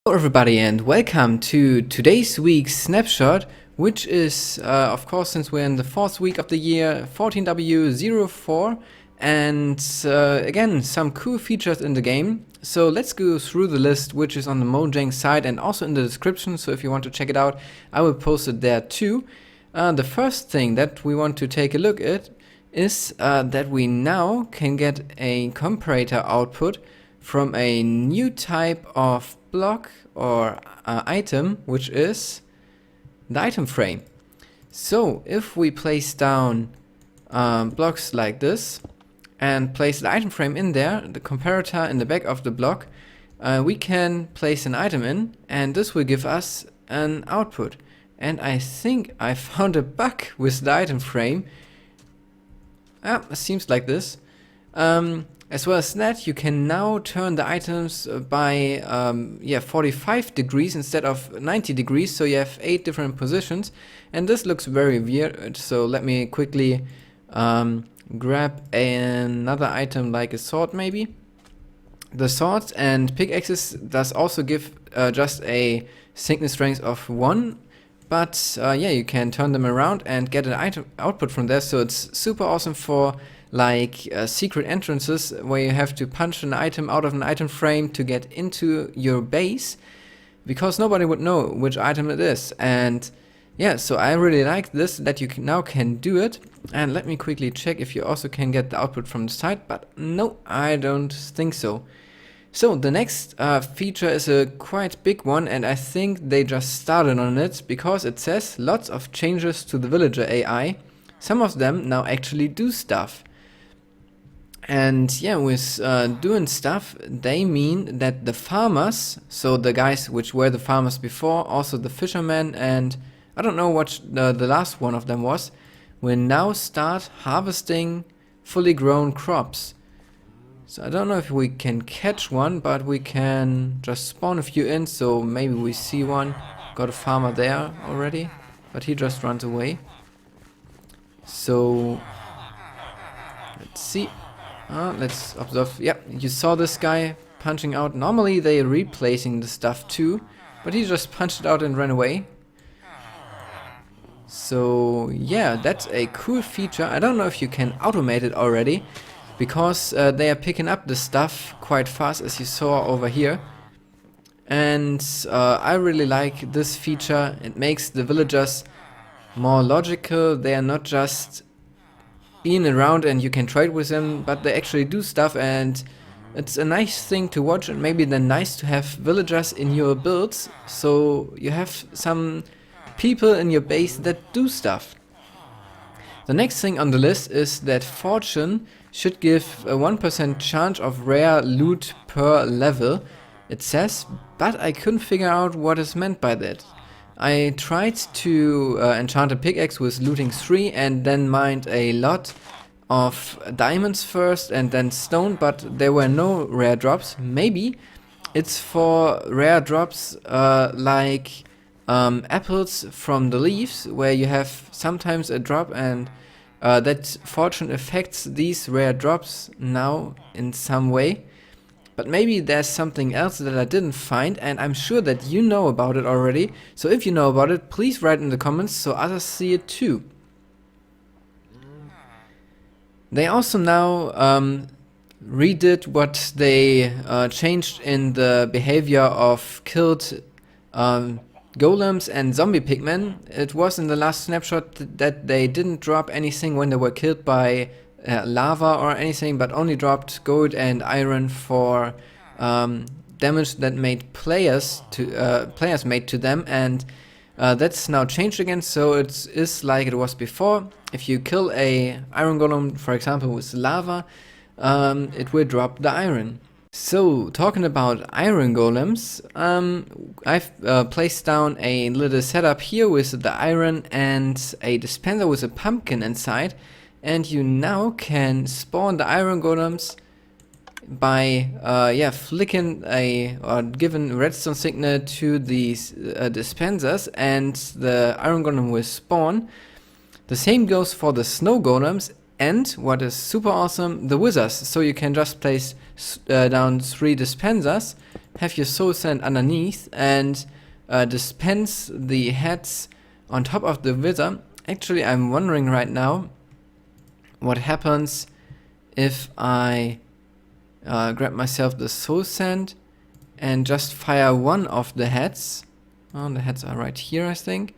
Hello everybody and welcome to today's week's snapshot, which is, of course, since we're in the 4th week of the year, 14w04, and again, some cool features in the game. So let's go through the list, which is on the Mojang site and also in the description, so if you want to check it out, I will post it there too. The first thing that we want to take a look at is that we now can get a comparator output from a new type of block or item, which is the item frame. So if we place down blocks like this and place the item frame in there, the comparator in the back of the block, we can place an item in, and this will give us an output. And I think I found a bug with the item frame. It seems like this. As well as that, you can now turn the items by 45 degrees instead of 90 degrees, so you have 8 different positions, and this looks very weird. So let me quickly grab another item like a sword maybe. The swords and pickaxes does also give just a thickness strength of 1, but you can turn them around and get an item output from there, so it's super awesome for like secret entrances where you have to punch an item out of an item frame to get into your base, because nobody would know which item it is. And yeah, so I really like this, that you now can do it. And let me quickly check if you also can get the output from the site, but no, I don't think so. So the next feature is a quite big one, and I think they just started on it, because it says lots of changes to the villager AI. Some of them now actually do stuff. And yeah, with doing stuff, they mean that the farmers, so the guys which were the farmers before, also the fishermen, and I don't know what the last one of them was, will now start harvesting fully grown crops. So I don't know if we can catch one, but we can just spawn a few in, so maybe we see one. Got a farmer there already, but he just runs away. So let's see. Let's observe. Yeah, you saw this guy punching out. Normally they are replacing the stuff too, but he just punched it out and ran away. So yeah, that's a cool feature. I don't know if you can automate it already, because they are picking up the stuff quite fast, as you saw over here. And I really like this feature. It makes the villagers more logical. They are not just being around and you can trade with them, but they actually do stuff, and it's a nice thing to watch. And maybe then nice to have villagers in your builds, so you have some people in your base that do stuff. The next thing on the list is that Fortune should give a 1% chance of rare loot per level, it says, but I couldn't figure out what is meant by that. I tried to enchant a pickaxe with looting 3 and then mined a lot of diamonds first and then stone, but there were no rare drops. Maybe it's for rare drops like apples from the leaves, where you have sometimes a drop, and that fortune affects these rare drops now in some way. But maybe there's something else that I didn't find, and I'm sure that you know about it already. So if you know about it, please write in the comments so others see it too. They also now redid what they changed in the behavior of killed golems and zombie pigmen. It was in the last snapshot that they didn't drop anything when they were killed by lava or anything, but only dropped gold and iron for damage that made players made to them, and that's now changed again. So it is like it was before. If you kill a iron golem, for example, with lava, it will drop the iron. So talking about iron golems, I've placed down a little setup here with the iron and a dispenser with a pumpkin inside. And you now can spawn the iron golems by flicking or giving redstone signal to these dispensers, and the iron golem will spawn. The same goes for the snow golems. And what is super awesome, the wizards. So you can just place down 3 dispensers, have your soul sand underneath, and dispense the heads on top of the wizard. Actually, I'm wondering right now what happens if I grab myself the soul sand and just fire one of the heads. Oh, the heads are right here, I think.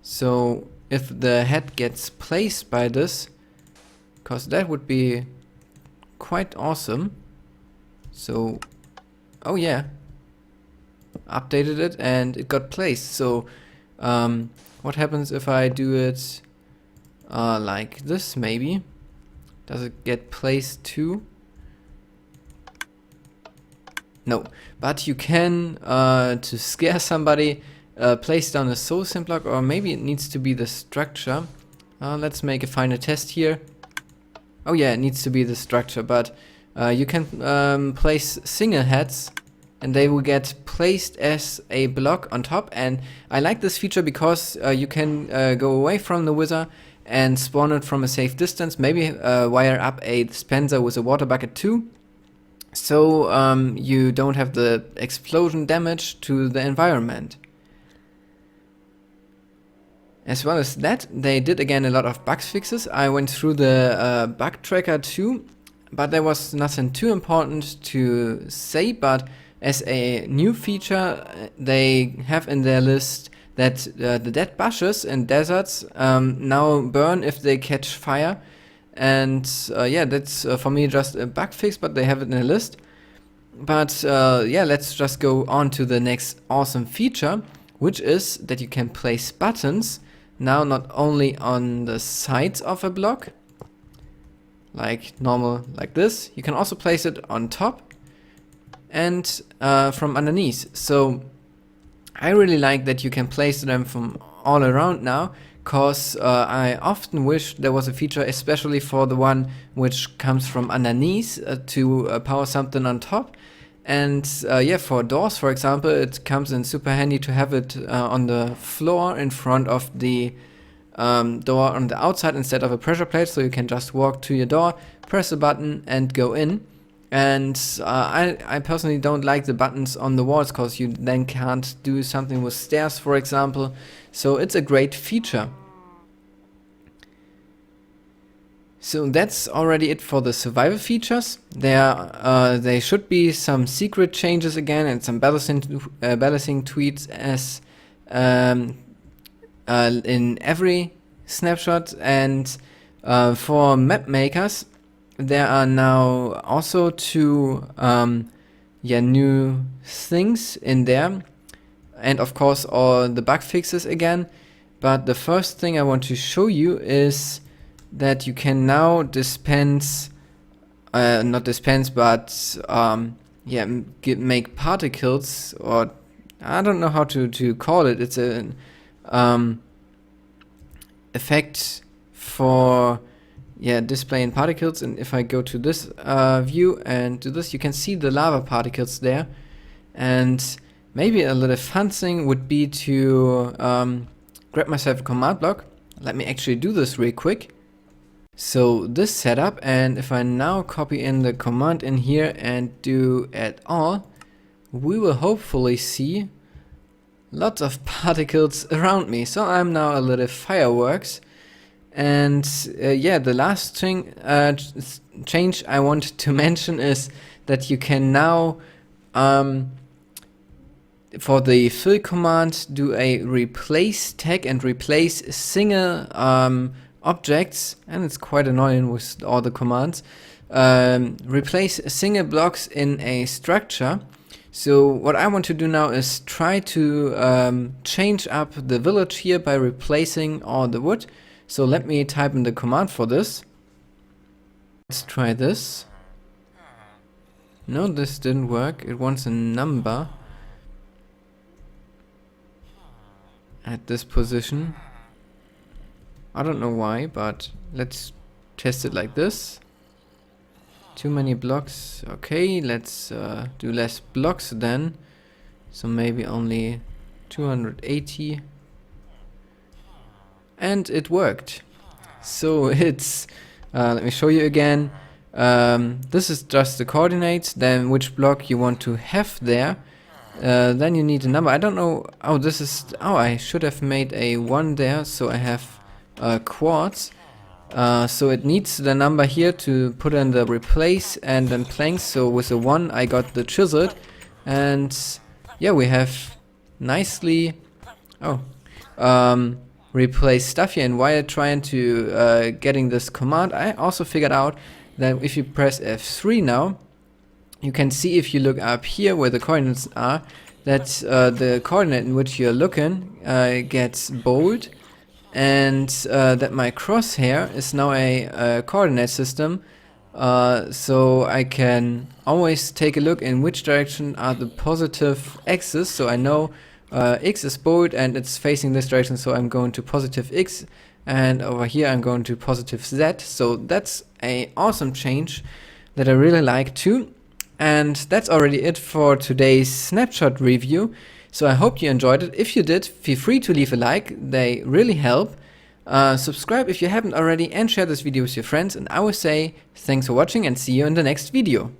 So if the head gets placed by this, because that would be quite awesome. So, oh yeah, updated it and it got placed. So what happens if I do it like this maybe? Does it get placed too? No, but you can, to scare somebody, place down a soul sand block, or maybe it needs to be the structure. Let's make a final test here. Oh yeah, it needs to be the structure, but you can place single heads and they will get placed as a block on top. And I like this feature because you can go away from the wizard and spawn it from a safe distance, maybe wire up a dispenser with a water bucket too. So you don't have the explosion damage to the environment. As well as that, they did again a lot of bug fixes. I went through the bug tracker too, but there was nothing too important to say. But as a new feature, they have in their list that the dead bushes in deserts now burn if they catch fire. And yeah, that's for me just a bug fix, but they have it in a list. But yeah, let's just go on to the next awesome feature, which is that you can place buttons now not only on the sides of a block, like normal, like this, you can also place it on top and from underneath. So I really like that you can place them from all around now, cause I often wish there was a feature especially for the one which comes from underneath to power something on top. And yeah, for doors, for example, it comes in super handy to have it on the floor in front of the door on the outside instead of a pressure plate, so you can just walk to your door, press a button and go in. And I personally don't like the buttons on the walls, because you then can't do something with stairs, for example. So it's a great feature. So that's already it for the survival features. There should be some Seecret changes again and some balancing tweaks as in every snapshot. And for mapmakers, there are now also 2 new things in there, and of course all the bug fixes again. But the first thing I want to show you is that you can now dispense, not dispense, but yeah, make particles, or I don't know how to call it. It's an effect for displaying particles. And if I go to this view and do this, you can see the lava particles there. And maybe a little fun thing would be to grab myself a command block. Let me actually do this real quick. So this setup, and if I now copy in the command in here and do add all, we will hopefully see lots of particles around me. So I'm now a little fireworks. And yeah, the last thing change I want to mention is that you can now for the fill command do a replace tag and replace single objects, and it's quite annoying with all the commands. Replace single blocks in a structure. So what I want to do now is try to change up the village here by replacing all the wood. So let me type in the command for this. Let's try this. No, this didn't work. It wants a number at this position. I don't know why, but let's test it like this. Too many blocks. Okay, let's do less blocks then. So maybe only 280. And it worked. So it's, let me show you again. This is just the coordinates, then which block you want to have there. Then you need a number. I don't know. Oh, this is. Oh, I should have made a 1 there, so I have quartz. So it needs the number here to put in the replace and then planks. So with a 1, I got the chiseled, and yeah, we have nicely. Oh, replace stuff here. And while trying to getting this command, I also figured out that if you press F3 now, you can see if you look up here where the coordinates are, that the coordinate in which you're looking gets bold, and that my crosshair is now a coordinate system, so I can always take a look in which direction are the positive x's, so I know x is bold and it's facing this direction, so I'm going to positive x, and over here I'm going to positive z. So that's a awesome change that I really like too. And that's already it for today's snapshot review. So I hope you enjoyed it. If you did, feel free to leave a like, they really help. Subscribe if you haven't already, and share this video with your friends. And I will say thanks for watching and see you in the next video.